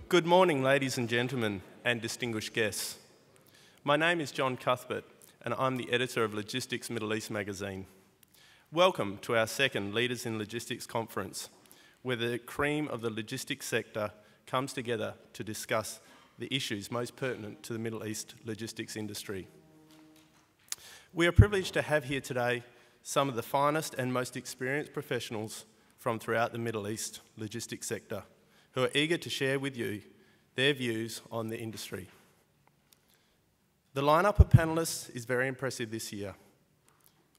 Good morning, ladies and gentlemen, and distinguished guests. My name is John Cuthbert, and I'm the editor of Logistics Middle East magazine. Welcome to our second Leaders in Logistics conference, where the cream of the logistics sector comes together to discuss the issues most pertinent to the Middle East logistics industry. We are privileged to have here today some of the finest and most experienced professionals from throughout the Middle East logistics sector, who are eager to share with you their views on the industry. The lineup of panellists is very impressive this year,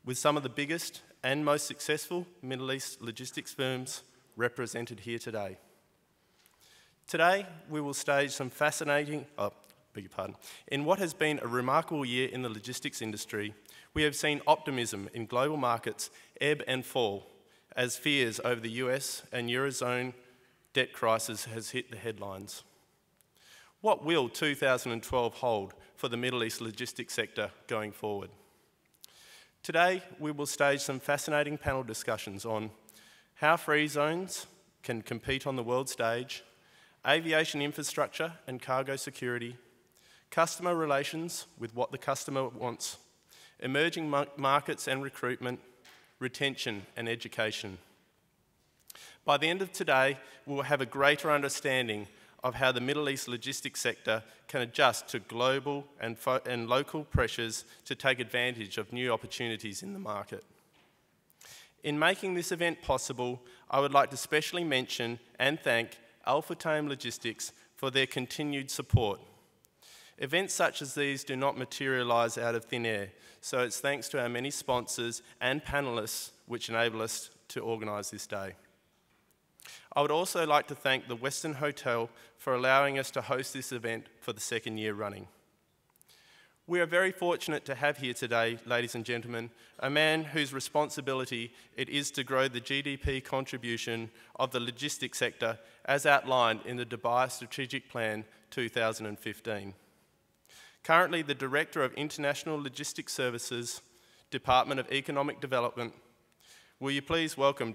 with some of the biggest and most successful Middle East logistics firms represented here today. Today, we will stage some fascinating, in what has been a remarkable year in the logistics industry, we have seen optimism in global markets ebb and fall as fears over the US and Eurozone debt crisis has hit the headlines. What will 2012 hold for the Middle East logistics sector going forward? Today, we will stage some fascinating panel discussions on how free zones can compete on the world stage, aviation infrastructure and cargo security, customer relations with what the customer wants, emerging markets and recruitment, retention and education. By the end of today, we will have a greater understanding of how the Middle East logistics sector can adjust to global and local pressures to take advantage of new opportunities in the market. In making this event possible, I would like to specially mention and thank Al Futtaim Logistics for their continued support. Events such as these do not materialise out of thin air, so it's thanks to our many sponsors and panellists which enable us to organise this day. I would also like to thank the Western Hotel for allowing us to host this event for the second year running. We are very fortunate to have here today, ladies and gentlemen, a man whose responsibility it is to grow the GDP contribution of the logistics sector as outlined in the Dubai Strategic Plan 2015. Currently the Director of International Logistics Services, Department of Economic Development. Will you please welcome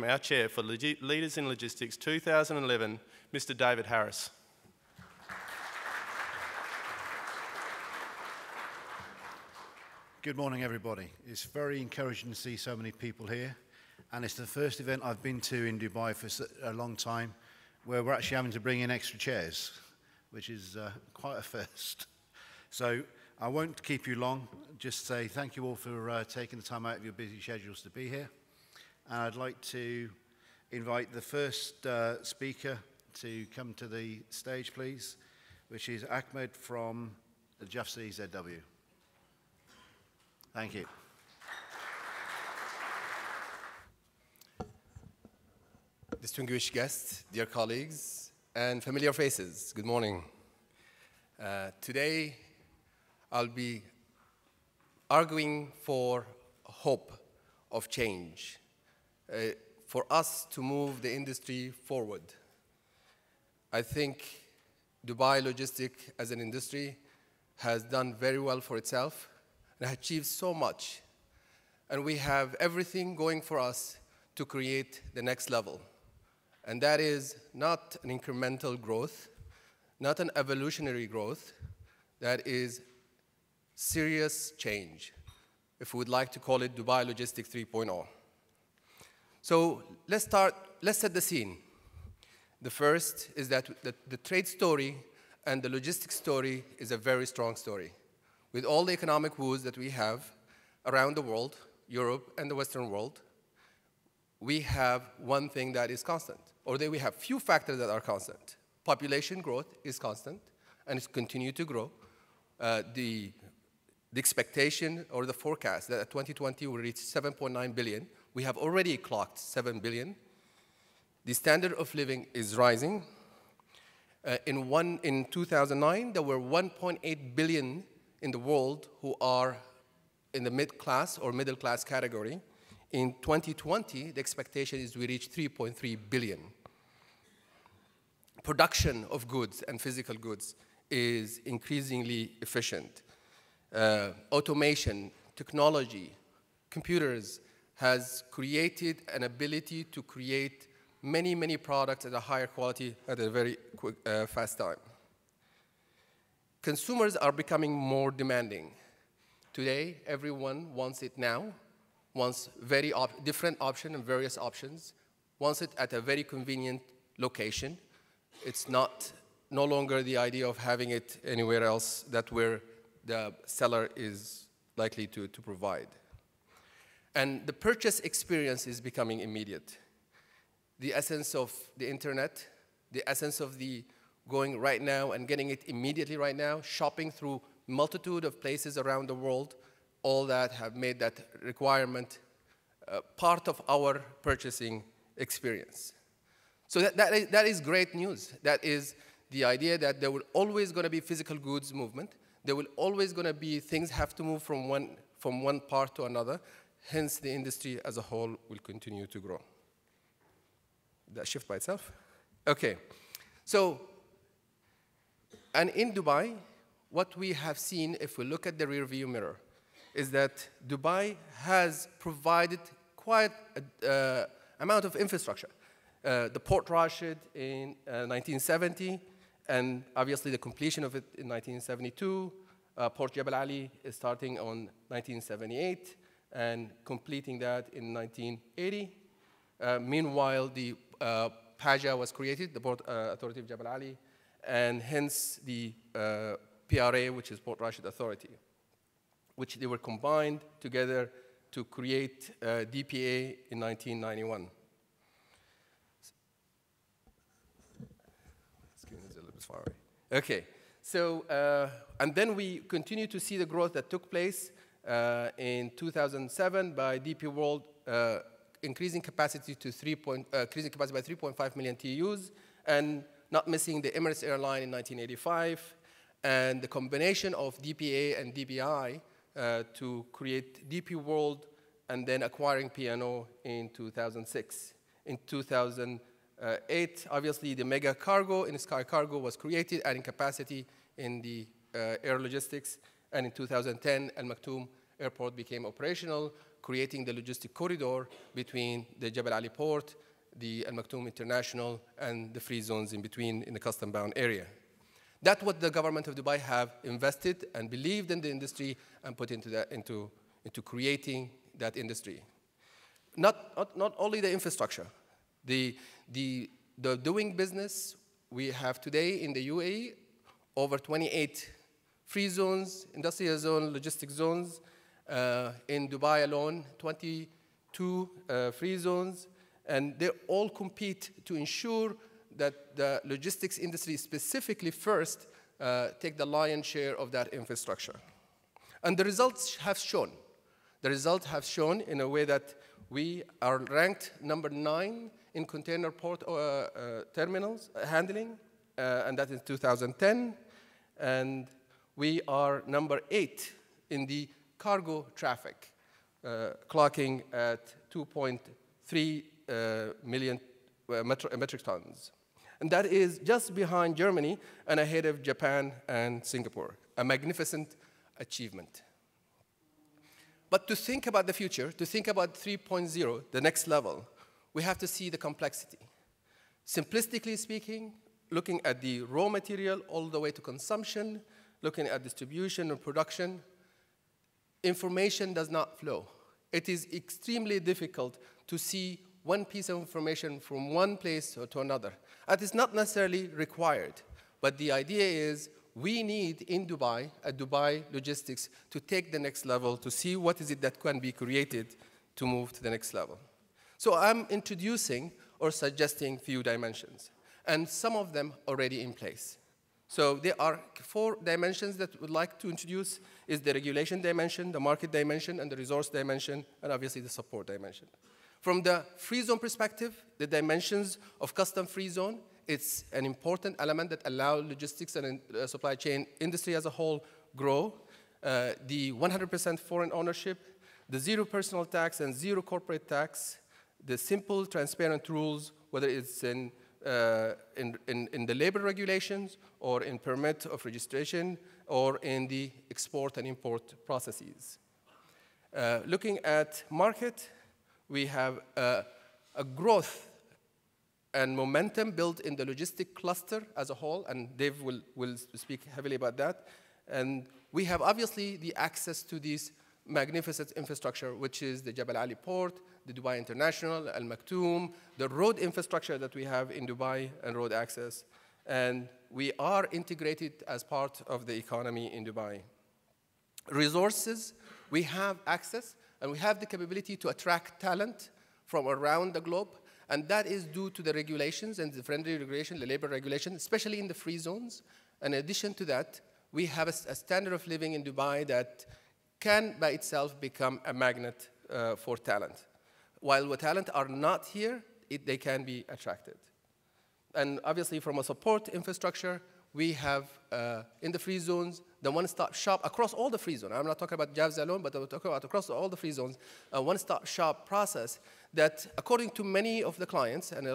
our Chair for Leaders in Logistics 2011, Mr. David Harris. Good morning, everybody. It's very encouraging to see so many people here, and it's the first event I've been to in Dubai for a long time where we're actually having to bring in extra chairs, which is quite a first. So I won't keep you long, just say thank you all for taking the time out of your busy schedules to be here. And I'd like to invite the first speaker to come to the stage, please, which is Ahmed from the Jafsa ZW. Thank you. Distinguished guests, dear colleagues, and familiar faces, good morning. Today, I'll be arguing for hope of change, for us to move the industry forward. I think Dubai Logistics as an industry has done very well for itself and achieved so much. And we have everything going for us to create the next level. And that is not an incremental growth, not an evolutionary growth, that is serious change, if we would like to call it Dubai Logistics 3.0. So let's set the scene. The first is that the trade story and the logistics story is a very strong story. With all the economic woes that we have around the world, Europe and the Western world, we have one thing that is constant, or we have few factors that are constant. Population growth is constant, and it's continued to grow. The expectation or the forecast that at 2020 will reach 7.9 billion. We have already clocked 7 billion. The standard of living is rising. In 2009, there were 1.8 billion in the world who are in the mid-class or middle-class category. In 2020, the expectation is we reach 3.3 billion. Production of goods and physical goods is increasingly efficient. Automation, technology, computers has created an ability to create many, many products at a higher quality at a very quick, fast time. Consumers are becoming more demanding. Today, everyone wants it now, wants very different options and various options, wants it at a very convenient location. It's no longer the idea of having it anywhere else that where the seller is likely to provide. And the purchase experience is becoming immediate. The essence of the internet, the essence of the going right now and getting it immediately right now, shopping through multitude of places around the world, all that have made that requirement part of our purchasing experience. So that is great news. That is the idea that there will always going to be physical goods movement. There will always going to be things have to move from one part to another. Hence, the industry as a whole will continue to grow. That shift by itself? Okay. So, and in Dubai, what we have seen, if we look at the rearview mirror, is that Dubai has provided quite an amount of infrastructure. The Port Rashid in 1970, and obviously the completion of it in 1972. Port Jebel Ali is starting on 1978 and completing that in 1980. Meanwhile, the PAJA was created, the Port Authority of Jebel Ali, and hence the PRA, which is Port Rashid Authority, which they were combined together to create DPA in 1991. Screen is a little bit far away. Okay, so, and then we continue to see the growth that took place in 2007 by DP World, increasing capacity to increasing capacity by 3.5 million TEUs, and not missing the Emirates airline in 1985, and the combination of DPA and DBI to create DP World, and then acquiring P&O in 2006. In 2008, obviously the mega cargo in Sky Cargo was created, adding capacity in the air logistics, and in 2010, Al Maktoum Airport became operational, creating the logistic corridor between the Jebel Ali Port, the Al Maktoum International, and the free zones in between in the custom-bound area. That's what the government of Dubai have invested and believed in the industry and put into creating that industry. Not only the infrastructure, the doing business we have today in the UAE, over 28 free zones, industrial zone, logistic zones. In Dubai alone, 22 free zones, and they all compete to ensure that the logistics industry specifically first take the lion's share of that infrastructure. And the results have shown. The results have shown in a way that we are ranked number 9 in container port terminals handling, and that is 2010. And we are number 8 in the cargo traffic, clocking at 2.3 million metric tons. And that is just behind Germany and ahead of Japan and Singapore, a magnificent achievement. But to think about the future, to think about 3.0, the next level, we have to see the complexity. Simplistically speaking, looking at the raw material all the way to consumption, looking at distribution and production, information does not flow. It is extremely difficult to see one piece of information from one place to another. That is not necessarily required, but the idea is we need in Dubai, at Dubai Logistics, to take the next level, to see what is it that can be created to move to the next level. So I'm introducing or suggesting few dimensions, and some of them already in place. So there are 4 dimensions that we'd like to introduce, is the regulation dimension, the market dimension, and the resource dimension, and obviously the support dimension. From the free zone perspective, the dimensions of custom free zone, it's an important element that allows logistics and supply chain industry as a whole grow. The 100% foreign ownership, the 0 personal tax and 0 corporate tax, the simple, transparent rules, whether it's in the labor regulations or in permit of registration or in the export and import processes. Looking at market, we have a growth and momentum built in the logistic cluster as a whole, and Dave will speak heavily about that. And we have obviously the access to these magnificent infrastructure, which is the Jebel Ali port, the Dubai International, Al Maktoum, the road infrastructure that we have in Dubai and road access. And we are integrated as part of the economy in Dubai. Resources, we have access and we have the capability to attract talent from around the globe, and that is due to the regulations and the friendly regulation, the labor regulation, especially in the free zones. In addition to that, we have a standard of living in Dubai that can by itself become a magnet for talent. While the talent are not here, they can be attracted. And obviously from a support infrastructure, we have in the free zones, the one-stop shop across all the free zones. I'm not talking about Jafza alone, but I'm talking about across all the free zones, a one-stop shop process that, according to many of the clients, and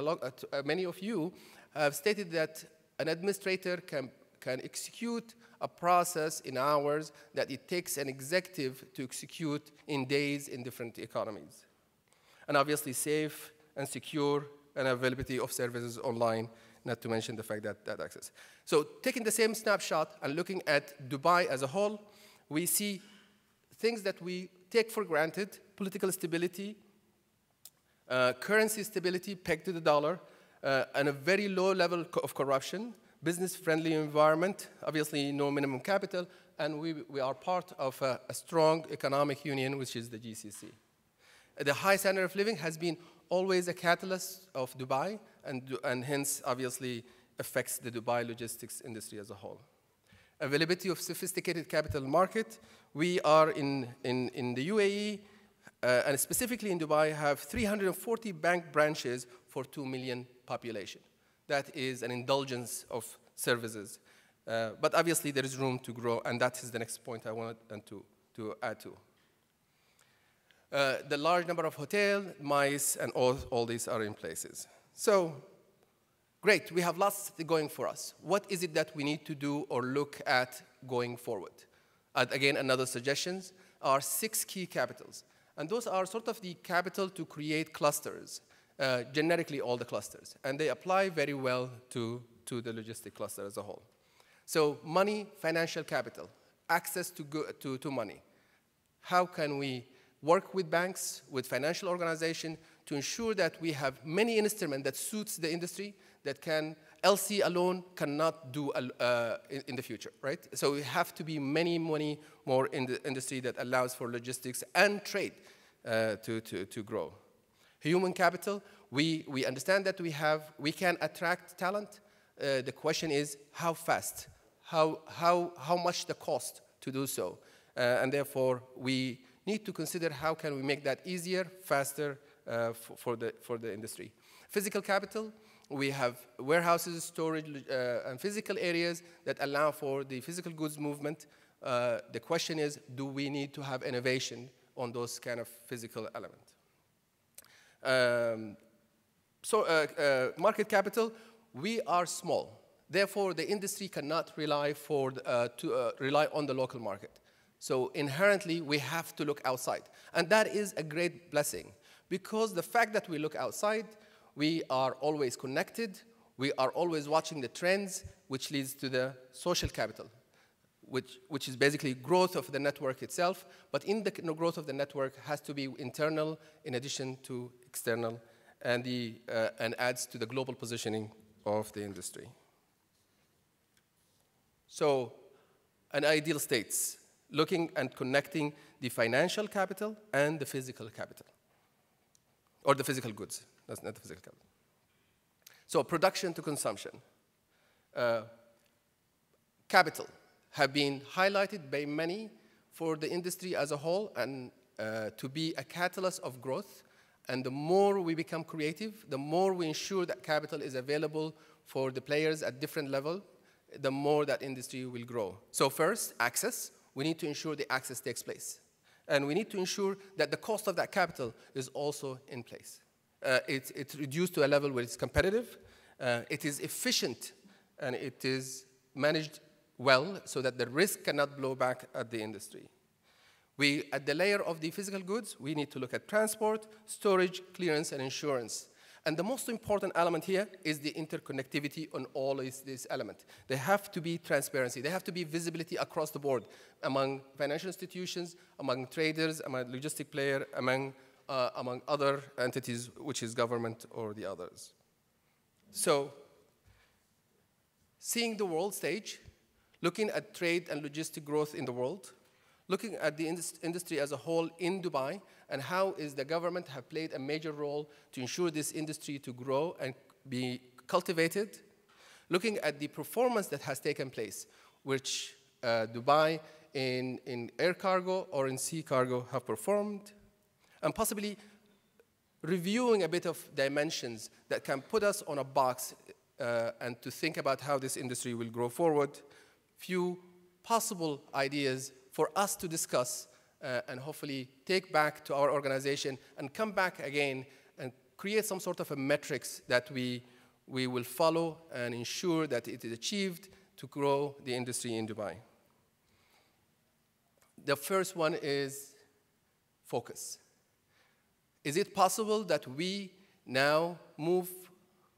many of you, have stated that an administrator can execute a process in hours that it takes an executive to execute in days in different economies. And obviously safe and secure and availability of services online, not to mention the fact that access. So taking the same snapshot and looking at Dubai as a whole, we see things that we take for granted: political stability, currency stability pegged to the dollar, and a very low level of corruption, business-friendly environment, obviously no minimum capital, and we are part of a strong economic union, which is the GCC. The high standard of living has been always a catalyst of Dubai, and hence, obviously, affects the Dubai logistics industry as a whole. Availability of sophisticated capital market. We are in the UAE, and specifically in Dubai, have 340 bank branches for 2 million population. That is an indulgence of services. But obviously, there is room to grow, and that is the next point I wanted to add to. The large number of hotels, MICE, and all these are in places. So, great, we have lots going for us. What is it that we need to do or look at going forward? Again, another suggestions are 6 key capitals. And those are sort of the capital to create clusters, generically all the clusters. And they apply very well to the logistic cluster as a whole. So money, financial capital, access to money. How can we work with banks, with financial organizations, to ensure that we have many instruments that suits the industry that LC alone cannot do in the future, right? So we have to be many more in the industry that allows for logistics and trade to grow. Human capital, we understand that we can attract talent. The question is how fast, how much the cost to do so. And therefore, we need to consider how can we make that easier, faster for the industry. Physical capital, we have warehouses, storage, and physical areas that allow for the physical goods movement. The question is, do we need to have innovation on those kind of physical elements? Market capital, we are small. Therefore, the industry cannot rely on the local market. So inherently, we have to look outside. And that is a great blessing, because the fact that we look outside, we are always connected, we are always watching the trends, which leads to the social capital, which is basically growth of the network itself. But in the growth of the network has to be internal in addition to external, and adds to the global positioning of the industry. So, an ideal states, looking and connecting the financial capital and the physical capital, or the physical goods. That's not the physical capital. So production to consumption. Capital have been highlighted by many for the industry as a whole, and to be a catalyst of growth. And the more we become creative, the more we ensure that capital is available for the players at different levels, the more that industry will grow. So first, access. We need to ensure the access takes place. And we need to ensure that the cost of that capital is also in place. It's reduced to a level where it's competitive, it is efficient, and it is managed well so that the risk cannot blow back at the industry. At the layer of the physical goods, we need to look at transport, storage, clearance, and insurance. And the most important element here is the interconnectivity on all these elements. There have to be transparency. There have to be visibility across the board among financial institutions, among traders, among logistic players, among other entities, which is government or the others. So, seeing the world stage, looking at trade and logistic growth in the world, looking at the industry as a whole in Dubai, and how is the government have played a major role to ensure this industry to grow and be cultivated, looking at the performance that has taken place, which Dubai in air cargo or in sea cargo have performed, and possibly reviewing a bit of dimensions that can put us on a box and to think about how this industry will grow forward, few possible ideas for us to discuss and hopefully take back to our organization and come back again and create some sort of a metrics that we will follow and ensure that it is achieved to grow the industry in Dubai. The first one is focus. Is it possible that we now move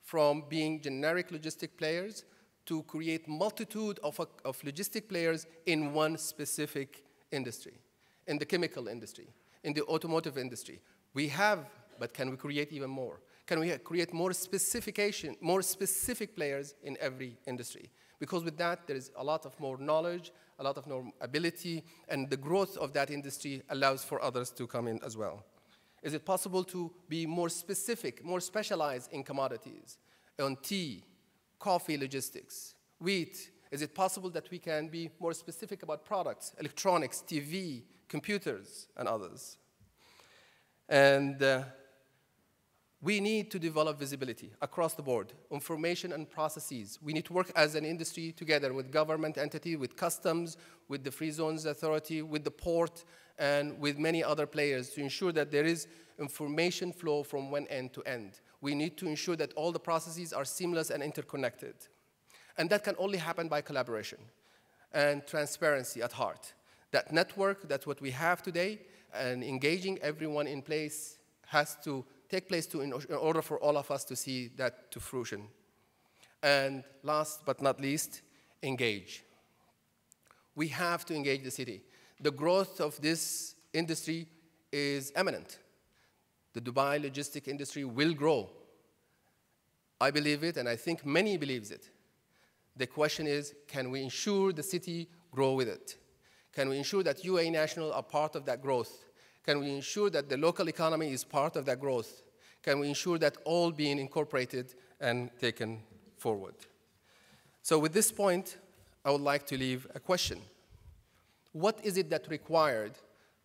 from being generic logistic players to create multitude of logistic players in one specific industry, in the chemical industry, in the automotive industry? We have, but can we create even more? Can we create more specification, more specific players in every industry? Because with that, there is a lot of more knowledge, a lot of more ability, and the growth of that industry allows for others to come in as well. Is it possible to be more specific, more specialized in commodities, on tea, coffee logistics, wheat? Is it possible that we can be more specific about products, electronics, TV, computers, and others? And we need to develop visibility across the board, information and processes. We need to work as an industry together with government entity, with customs, with the Free Zones Authority, with the port, and with many other players to ensure that there is information flow from one end to end. We need to ensure that all the processes are seamless and interconnected. And that can only happen by collaboration and transparency at heart. That network, that's what we have today, and engaging everyone in place has to take place in order for all of us to see that to fruition. And last but not least, engage. We have to engage the city. The growth of this industry is imminent. The Dubai logistic industry will grow. I believe it, and I think many believe it. The question is, can we ensure the city grow with it? Can we ensure that UAE national are part of that growth? Can we ensure that the local economy is part of that growth? Can we ensure that all being incorporated and taken forward? So with this point, I would like to leave a question. What is it that required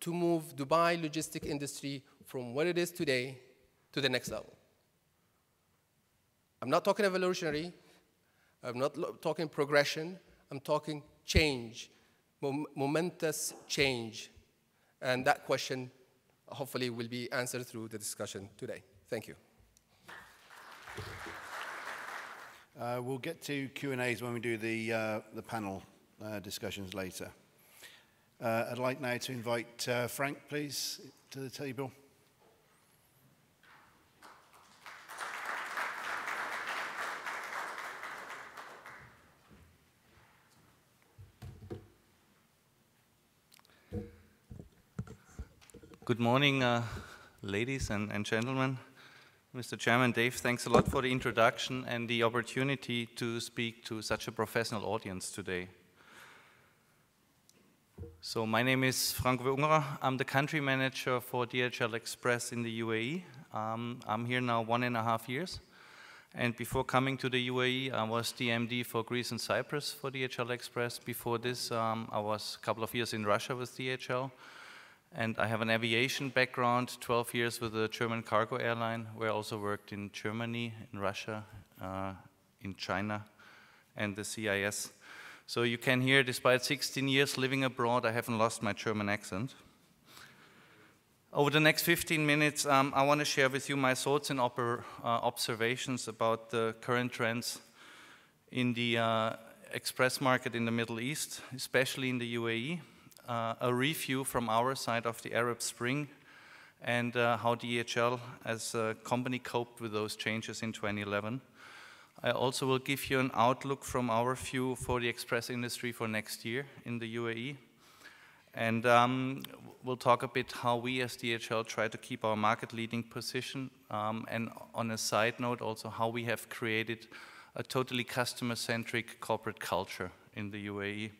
to move Dubai logistic industry from what it is today to the next level? I'm not talking evolutionary. I'm not talking progression. I'm talking change, momentous change. And that question hopefully will be answered through the discussion today. Thank you. We'll get to Q&As when we do the panel discussions later. I'd like now to invite Frank, please, to the table. Good morning, ladies and gentlemen. Mr. Chairman, Dave, thanks a lot for the introduction and the opportunity to speak to such a professional audience today. So my name is Frank Ungerer. I'm the country manager for DHL Express in the UAE. I'm here now 1.5 years. And before coming to the UAE, I was DMD for Greece and Cyprus for DHL Express. Before this, I was a couple of years in Russia with DHL. And I have an aviation background, 12 years with a German cargo airline, where I also worked in Germany, in Russia, in China, and the CIS. So you can hear, despite 16 years living abroad, I haven't lost my German accent. Over the next 15 minutes, I want to share with you my thoughts and observations about the current trends in the express market in the Middle East, especially in the UAE. A review from our side of the Arab Spring, and how DHL as a company coped with those changes in 2011. I also will give you an outlook from our view for the express industry for next year in the UAE. And we'll talk a bit how we as DHL try to keep our market leading position, and on a side note also how we have created a totally customer-centric corporate culture in the UAE.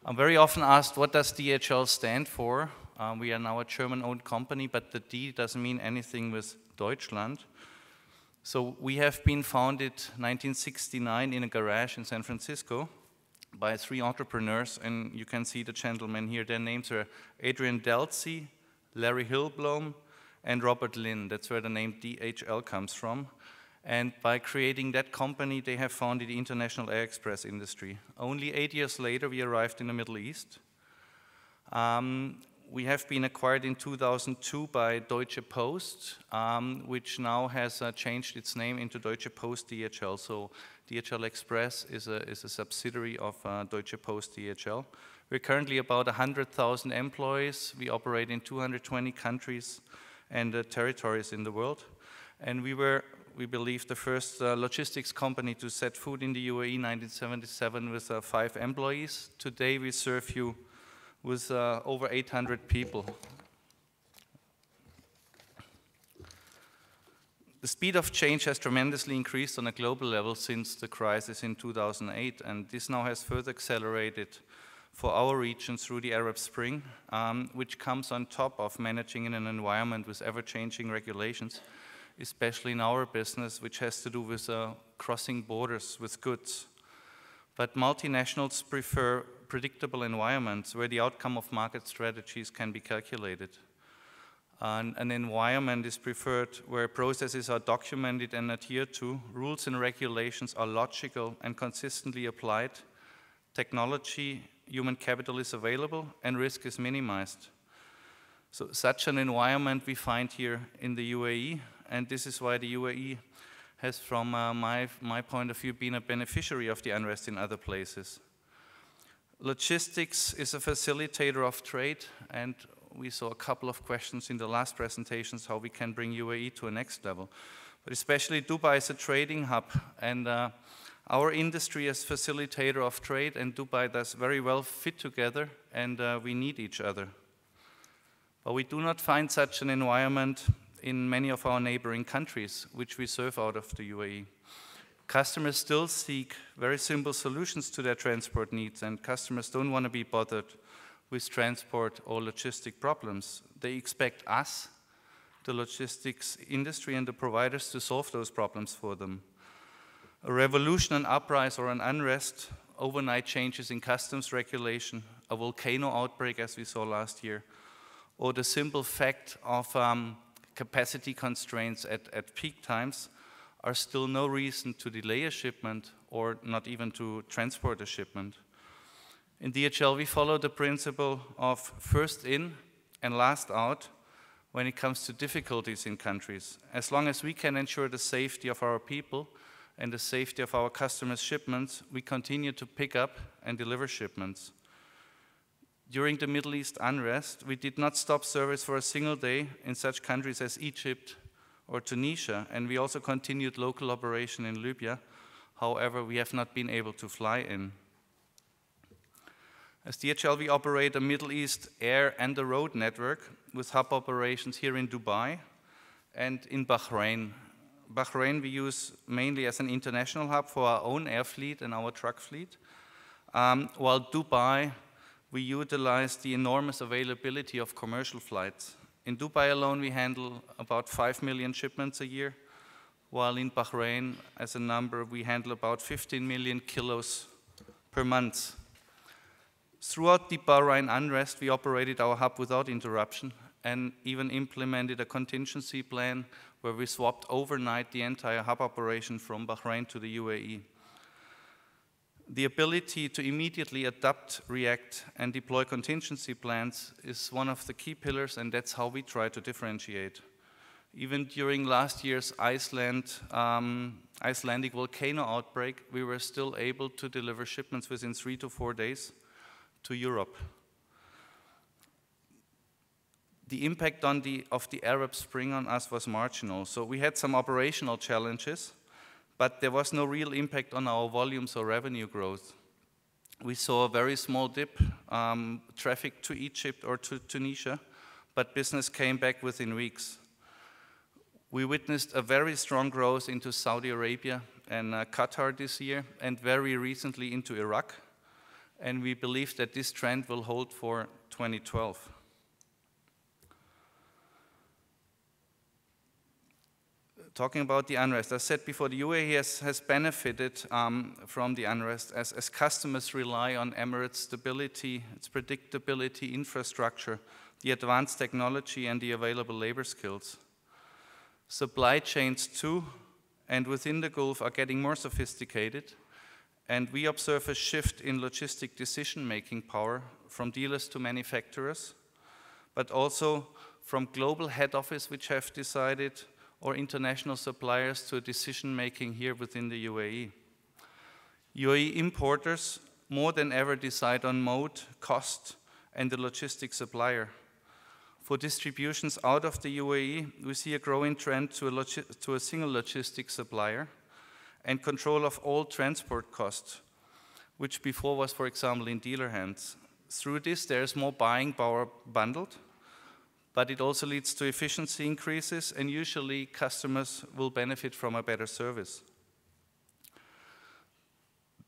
I'm very often asked, what does DHL stand for? We are now a German-owned company, but the D doesn't mean anything with Deutschland. So we have been founded 1969 in a garage in San Francisco by 3 entrepreneurs, and you can see the gentlemen here. Their names are Adrian Delcy, Larry Hillblom, and Robert Lynn. That's where the name DHL comes from. And by creating that company, they have founded the international air express industry. Only 8 years later, we arrived in the Middle East. We have been acquired in 2002 by Deutsche Post, which now has changed its name into Deutsche Post DHL. So DHL Express is a subsidiary of Deutsche Post DHL. We're currently about 100,000 employees. We operate in 220 countries and territories in the world. And we believe, the first logistics company to set foot in the UAE in 1977 with 5 employees. Today we serve you with over 800 people. The speed of change has tremendously increased on a global level since the crisis in 2008, and this now has further accelerated for our region through the Arab Spring, which comes on top of managing in an environment with ever-changing regulations, especially in our business, which has to do with crossing borders with goods. But multinationals prefer predictable environments where the outcome of market strategies can be calculated. An environment is preferred where processes are documented and adhered to, rules and regulations are logical and consistently applied, technology, human capital is available, and risk is minimized. So such an environment we find here in the UAE, and this is why the UAE has, from my point of view, been a beneficiary of the unrest in other places. Logistics is a facilitator of trade, and we saw a couple of questions in the last presentations how we can bring UAE to a next level. But especially Dubai is a trading hub, and our industry is facilitator of trade, and Dubai does very well fit together, and we need each other. But we do not find such an environment in many of our neighboring countries, which we serve out of the UAE. Customers still seek very simple solutions to their transport needs, and customers don't want to be bothered with transport or logistic problems. They expect us, the logistics industry and the providers, to solve those problems for them. A revolution, an uprising, or an unrest, overnight changes in customs regulation, a volcano outbreak as we saw last year, or the simple fact of capacity constraints at peak times are still no reason to delay a shipment or not even to transport a shipment. In DHL, we follow the principle of first in and last out when it comes to difficulties in countries. As long as we can ensure the safety of our people and the safety of our customers' shipments, we continue to pick up and deliver shipments. During the Middle East unrest, we did not stop service for a single day in such countries as Egypt or Tunisia, and we also continued local operation in Libya. However, we have not been able to fly in. As DHL, we operate a Middle East air and a road network with hub operations here in Dubai and in Bahrain. Bahrain we use mainly as an international hub for our own air fleet and our truck fleet, while Dubai we utilize the enormous availability of commercial flights. In Dubai alone, we handle about 5 million shipments a year, while in Bahrain, as a number, we handle about 15 million kilos per month. Throughout the Bahrain unrest, we operated our hub without interruption and even implemented a contingency plan where we swapped overnight the entire hub operation from Bahrain to the UAE. The ability to immediately adapt, react, and deploy contingency plans is one of the key pillars, and that's how we try to differentiate. Even during last year's Icelandic volcano outbreak, we were still able to deliver shipments within 3 to 4 days to Europe. the impact of the Arab Spring on us was marginal. So we had some operational challenges, but there was no real impact on our volumes or revenue growth. We saw a very small dip, traffic to Egypt or to Tunisia, but business came back within weeks. We witnessed a very strong growth into Saudi Arabia and Qatar this year, and very recently into Iraq. And we believe that this trend will hold for 2012. Talking about the unrest, as I said before, the UAE has benefited from the unrest as customers rely on Emirates' stability, its predictability, infrastructure, the advanced technology, and the available labor skills. Supply chains too, and within the Gulf, are getting more sophisticated, and we observe a shift in logistic decision-making power from dealers to manufacturers, but also from global head office, which have decided, or international suppliers to decision-making here within the UAE. UAE importers more than ever decide on mode, cost, and the logistic supplier. For distributions out of the UAE, we see a growing trend to a single logistics supplier and control of all transport costs, which before was, for example, in dealer hands. Through this, there is more buying power bundled, but it also leads to efficiency increases, and usually customers will benefit from a better service.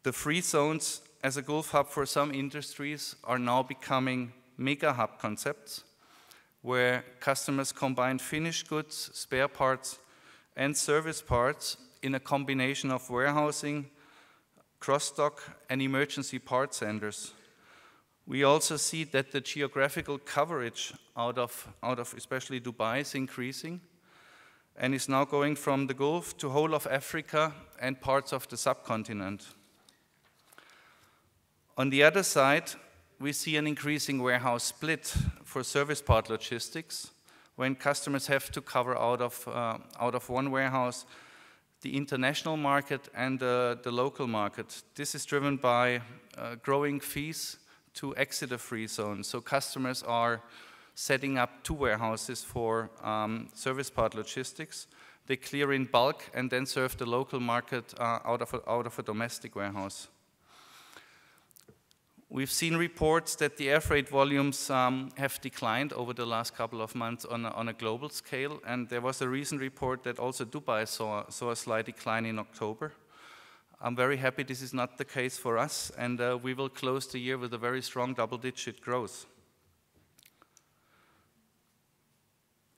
The free zones as a Gulf hub for some industries are now becoming mega hub concepts, where customers combine finished goods, spare parts, and service parts in a combination of warehousing, cross-dock, and emergency part centers. We also see that the geographical coverage out of especially Dubai is increasing and is now going from the Gulf to whole of Africa and parts of the subcontinent. On the other side, we see an increasing warehouse split for service part logistics when customers have to cover out of one warehouse the international market and the local market. This is driven by growing fees to exit a free zone. So customers are setting up two warehouses for service part logistics. They clear in bulk and then serve the local market out of a domestic warehouse. We've seen reports that the air freight volumes have declined over the last couple of months on a global scale, and there was a recent report that also Dubai saw a slight decline in October. I'm very happy this is not the case for us, and we will close the year with a very strong double-digit growth.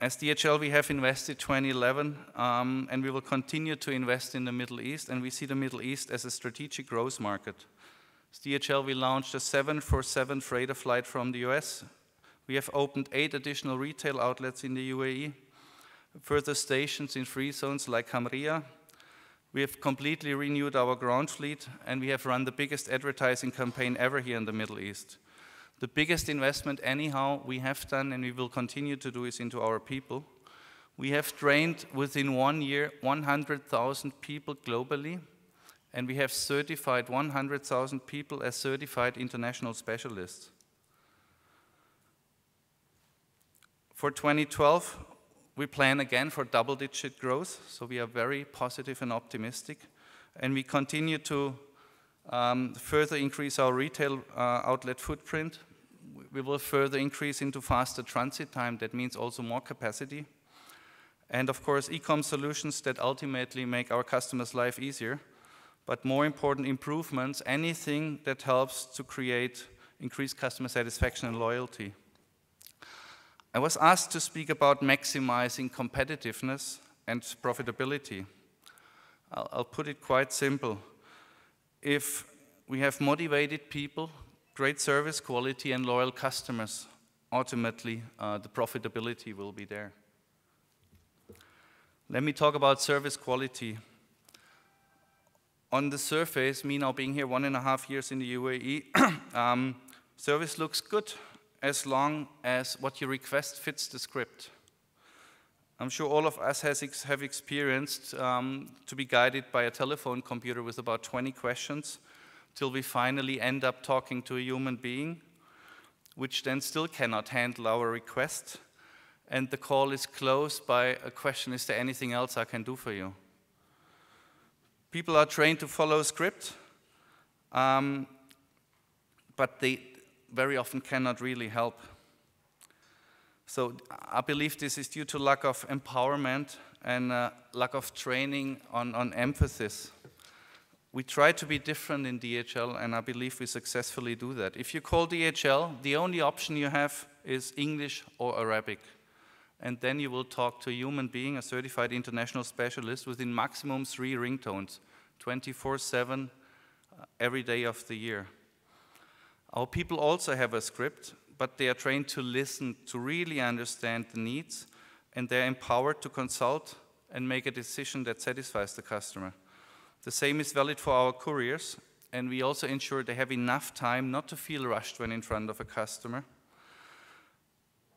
As DHL, we have invested 2011, and we will continue to invest in the Middle East, and we see the Middle East as a strategic growth market. As DHL, we launched a 747 freighter flight from the US. We have opened 8 additional retail outlets in the UAE, further stations in free zones like Hamria. We have completely renewed our ground fleet, and we have run the biggest advertising campaign ever here in the Middle East. The biggest investment anyhow we have done, and we will continue to do, is into our people. We have trained within 1 year 100,000 people globally, and we have certified 100,000 people as certified international specialists. For 2012, we plan again for double-digit growth, so we are very positive and optimistic, and we continue to further increase our retail outlet footprint. We will further increase into faster transit time. That means also more capacity. And of course, e-com solutions that ultimately make our customers' life easier. But more important, improvements, anything that helps to create increased customer satisfaction and loyalty. I was asked to speak about maximizing competitiveness and profitability. I'll put it quite simple. If we have motivated people, great service quality, and loyal customers, ultimately the profitability will be there. Let me talk about service quality. On the surface, me now being here 1.5 years in the UAE, service looks good as long as what you request fits the script. I'm sure all of us have experienced to be guided by a telephone computer with about 20 questions till we finally end up talking to a human being, which then still cannot handle our request. and the call is closed by a question, is there anything else I can do for you? People are trained to follow a script, but they very often cannot really help. So I believe this is due to lack of empowerment and lack of training on emphasis. We try to be different in DHL, and I believe we successfully do that. If you call DHL, the only option you have is English or Arabic. And then you will talk to a human being, a certified international specialist, within maximum 3 ringtones, 24/7, every day of the year. Our people also have a script, but they are trained to listen, to really understand the needs, and they're empowered to consult and make a decision that satisfies the customer. The same is valid for our couriers, and we also ensure they have enough time not to feel rushed when in front of a customer.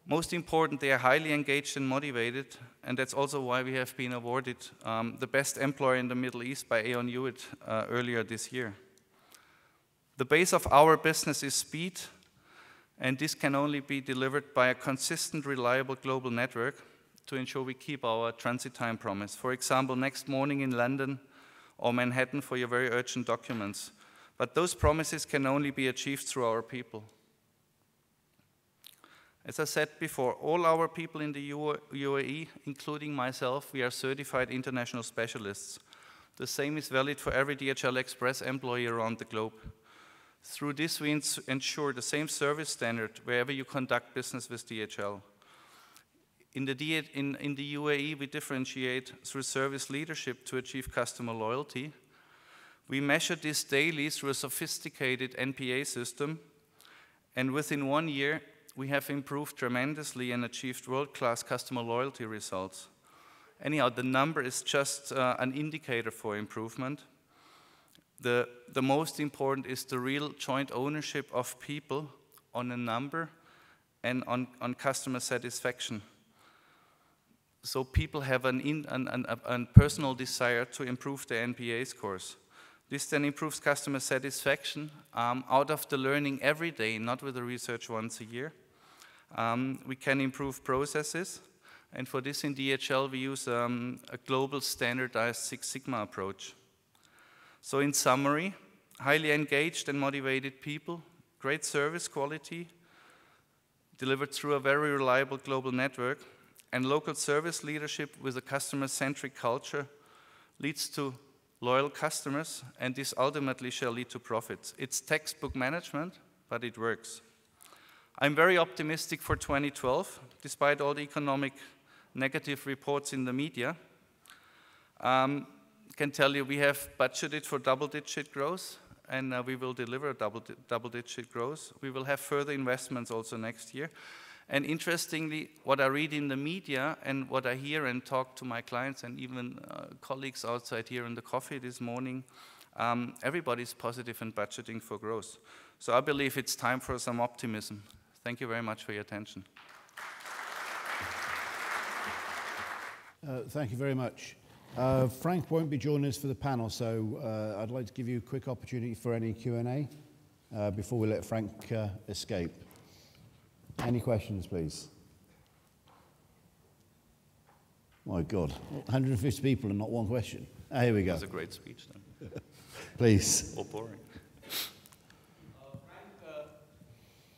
Most important, they are highly engaged and motivated, and that's also why we have been awarded the best employer in the Middle East by Aon Hewitt earlier this year. The base of our business is speed, and this can only be delivered by a consistent, reliable global network to ensure we keep our transit time promise. For example, next morning in London or Manhattan for your very urgent documents. But those promises can only be achieved through our people. As I said before, all our people in the UAE, including myself, we are certified international specialists. The same is valid for every DHL Express employee around the globe. Through this, we ensure the same service standard wherever you conduct business with DHL. In the UAE, we differentiate through service leadership to achieve customer loyalty. We measure this daily through a sophisticated NPA system, and within 1 year, we have improved tremendously and achieved world-class customer loyalty results. Anyhow, the number is just an indicator for improvement. The most important is the real joint ownership of people on a number and on customer satisfaction. So people have a personal desire to improve their NPA scores. This then improves customer satisfaction out of the learning every day, not with the research once a year. We can improve processes, and for this in DHL we use a global standardized Six Sigma approach. So in summary, highly engaged and motivated people, great service quality, delivered through a very reliable global network, and local service leadership with a customer-centric culture leads to loyal customers, and this ultimately shall lead to profits. It's textbook management, but it works. I'm very optimistic for 2012, despite all the economic negative reports in the media. I can tell you we have budgeted for double-digit growth, and we will deliver double-digit growth. We will have further investments also next year. And interestingly, what I read in the media and what I hear and talk to my clients and even colleagues outside here in the coffee this morning, everybody's positive and budgeting for growth. So I believe it's time for some optimism. Thank you very much for your attention. Thank you very much. Frank won't be joining us for the panel, so I'd like to give you a quick opportunity for any Q&A before we let Frank escape. Any questions, please? My God, 150 people and not one question. Here we go. That was a great speech then. Please. Or boring.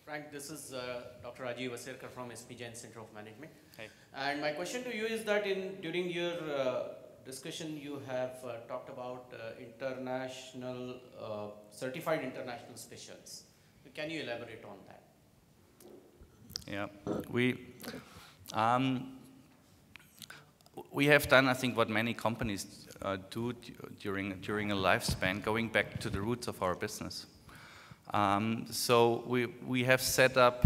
Frank, this is Dr. Rajiv Asirkar from SP Jain Center of Management. Hey. And my question to you is that during your discussion, you have talked about international, certified international specials. Can you elaborate on that? Yeah, we have done, I think, what many companies do during a lifespan, going back to the roots of our business. So we have set up